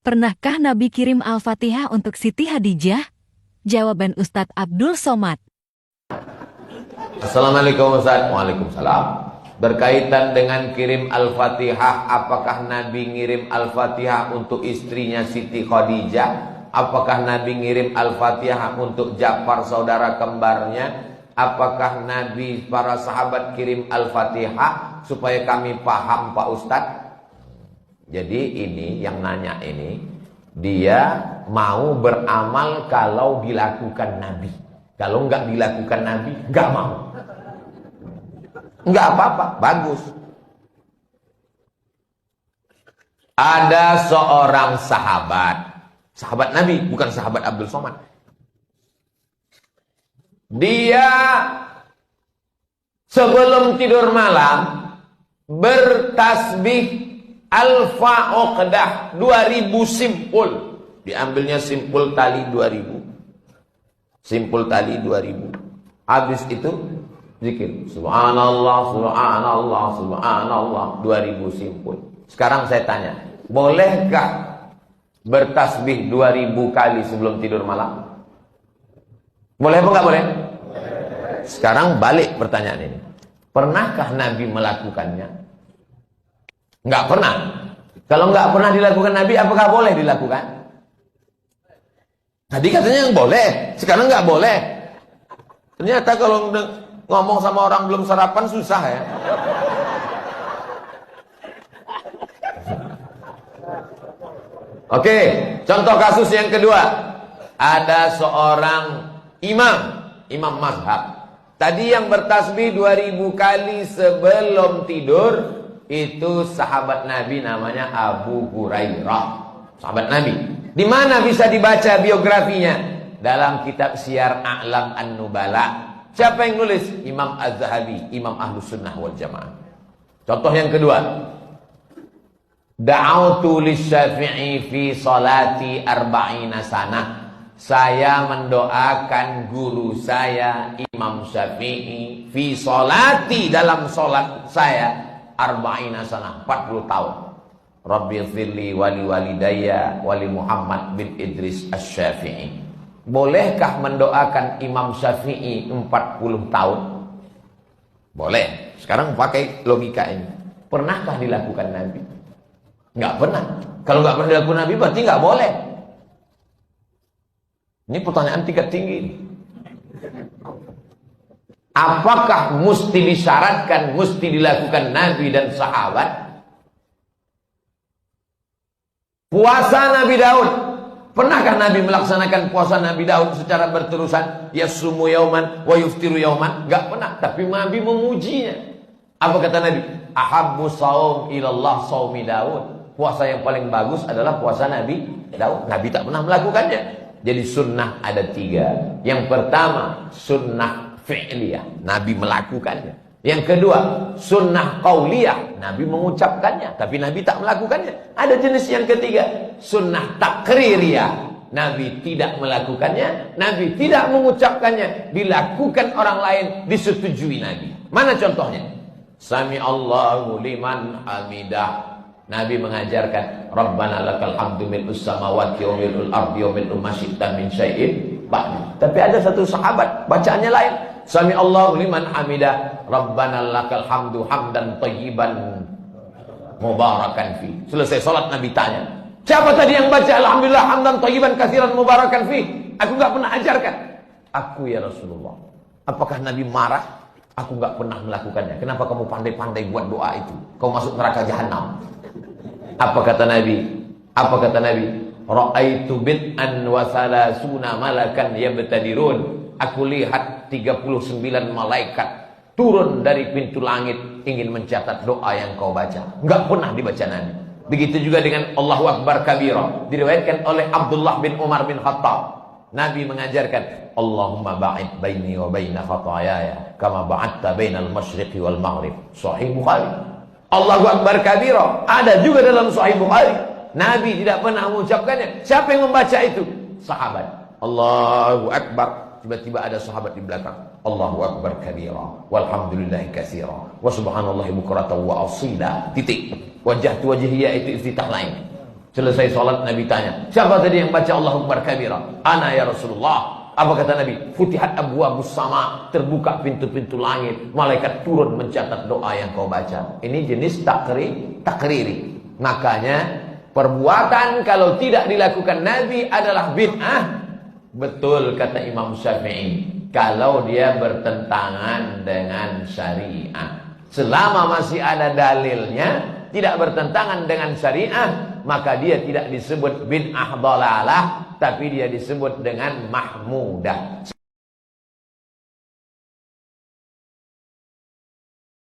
Pernahkah Nabi kirim Al-Fatihah untuk Siti Hadijah? Jawaban Ustadz Abdul Somad. Assalamualaikum Ustaz. Waalaikumsalam. Berkaitan dengan kirim Al-Fatihah, apakah Nabi ngirim Al-Fatihah untuk istrinya Siti Khadijah? Apakah Nabi ngirim Al-Fatihah untuk Ja'far saudara kembarnya? Apakah Nabi para sahabat kirim Al-Fatihah? Supaya kami paham Pak Ustadz. Jadi ini yang nanya ini, dia mau beramal kalau dilakukan Nabi. Kalau enggak dilakukan Nabi, enggak mau. Enggak apa-apa, bagus. Ada seorang sahabat Nabi, bukan sahabat Abdul Somad. Dia sebelum tidur malam bertasbih Alfa Uqdah 2000 simpul. Diambilnya simpul tali 2000. Simpul tali 2000. Habis itu zikir Subhanallah, Subhanallah, Subhanallah 2000 simpul. Sekarang saya tanya, bolehkah bertasbih 2000 kali sebelum tidur malam? Boleh apa enggak boleh? Sekarang balik pertanyaan ini. Pernahkah Nabi melakukannya? Enggak pernah. Kalau enggak pernah dilakukan Nabi, apakah boleh dilakukan? Tadi katanya yang boleh, sekarang enggak boleh. Ternyata kalau ngomong sama orang belum sarapan susah ya. Oke, contoh kasus yang kedua. Ada seorang imam mazhab. Tadi yang bertasbih 2000 kali sebelum tidur, itu sahabat Nabi namanya Abu Hurairah. Sahabat Nabi. Di mana bisa dibaca biografinya? Dalam kitab Syiar A'lam An-Nubala. Siapa yang nulis? Imam Az-Zahabi, Imam Ahlus Sunnah wal Jamaah. Contoh yang kedua. Da'autu lisyafi'i fi salati arba'ina sanah. Saya mendoakan guru saya Imam Syafi'i fi salati, dalam salat saya arba'ina sanah, 40 tahun. Rabbi firli wali walidayya wali Muhammad bin Idris Asy-Syafi'i. Bolehkah mendoakan Imam Syafi'i 40 tahun? Boleh. Sekarang pakai logika ini. Pernahkah dilakukan Nabi? Enggak pernah. Kalau enggak pernah dilakukan Nabi berarti enggak boleh. Ini pertanyaan tingkat tinggi. Apakah mesti disyaratkan, mesti dilakukan Nabi dan sahabat? Puasa Nabi Daud. Pernahkah Nabi melaksanakan puasa Nabi Daud secara berterusan? Yasumu yauman wa yuftiru yauman? Enggak pernah. Tapi Nabi memujinya. Apa kata Nabi? Ahabbu saum ilallah saumi Daud. Puasa yang paling bagus adalah puasa Nabi Daud. Nabi tak pernah melakukannya. Jadi sunnah ada 3. Yang pertama, sunnah fi'liyah, Nabi melakukannya. Yang kedua, sunnah qauliyah, Nabi mengucapkannya, tapi Nabi tak melakukannya. Ada jenis yang ketiga, sunnah takririyah, Nabi tidak melakukannya, Nabi tidak mengucapkannya, dilakukan orang lain, disetujui Nabi. Mana contohnya? Sami Allahu liman hamidah. Nabi mengajarkan Rabbana lakal hamdu mil'us samawati wa mil'ul ardi wa mil'u ma syi'ta min syai'in ba'du. Tapi ada satu sahabat bacaannya lain. Sami Allahu liman hamidah. Rabbana lakal hamdu hamdan thayyiban mubarakan fi. Selesai salat Nabi tanya, siapa tadi yang baca alhamdulillah hamdan thayyiban katsiran mubarakan fi? Aku enggak pernah ajarkan. Aku ya Rasulullah. Apakah Nabi marah? Aku enggak pernah melakukannya. Kenapa kamu pandai-pandai buat doa itu? Kau masuk neraka jahanam. Apa kata Nabi? Apa kata Nabi? Ra'aitu bid'an wa salasuna malakan yabtadirun. Aku lihat 39 malaikat turun dari pintu langit ingin mencatat doa yang kau baca. Enggak pernah dibaca Nabi. Begitu juga dengan Allahu Akbar kabira. Diriwayatkan oleh Abdullah bin Umar bin Khattab. Nabi mengajarkan Allahumma ba'id baini wa baina khatayaya kama ba'adta bainal masyriqi wal maghrib. Sahih Bukhari. Allahu Akbar kabira ada juga dalam Sahih Bukhari. Nabi tidak pernah mengucapkannya. Siapa yang membaca itu? Sahabat. Allahu Akbar. Tiba-tiba ada sahabat di belakang. Allahu Akbar kabira walhamdulillahi katsira wa subhanallahi bukratan wa asila. Titik. Wajah tu wajhiyah itu iftitah lain. Selesai sholat Nabi tanya, siapa tadi yang baca Allahu Akbar kabira? Ana ya Rasulullah. Apa kata Nabi? Futihat abwabus sama, terbuka pintu-pintu langit, malaikat turun mencatat doa yang kau baca. Ini jenis takriri. Makanya perbuatan kalau tidak dilakukan Nabi adalah bid'ah. Betul kata Imam Syafi'i, kalau dia bertentangan dengan syariah. Selama masih ada dalilnya, tidak bertentangan dengan syariah, maka dia tidak disebut bid'ah dhalalah, tapi dia disebut dengan mahmudah.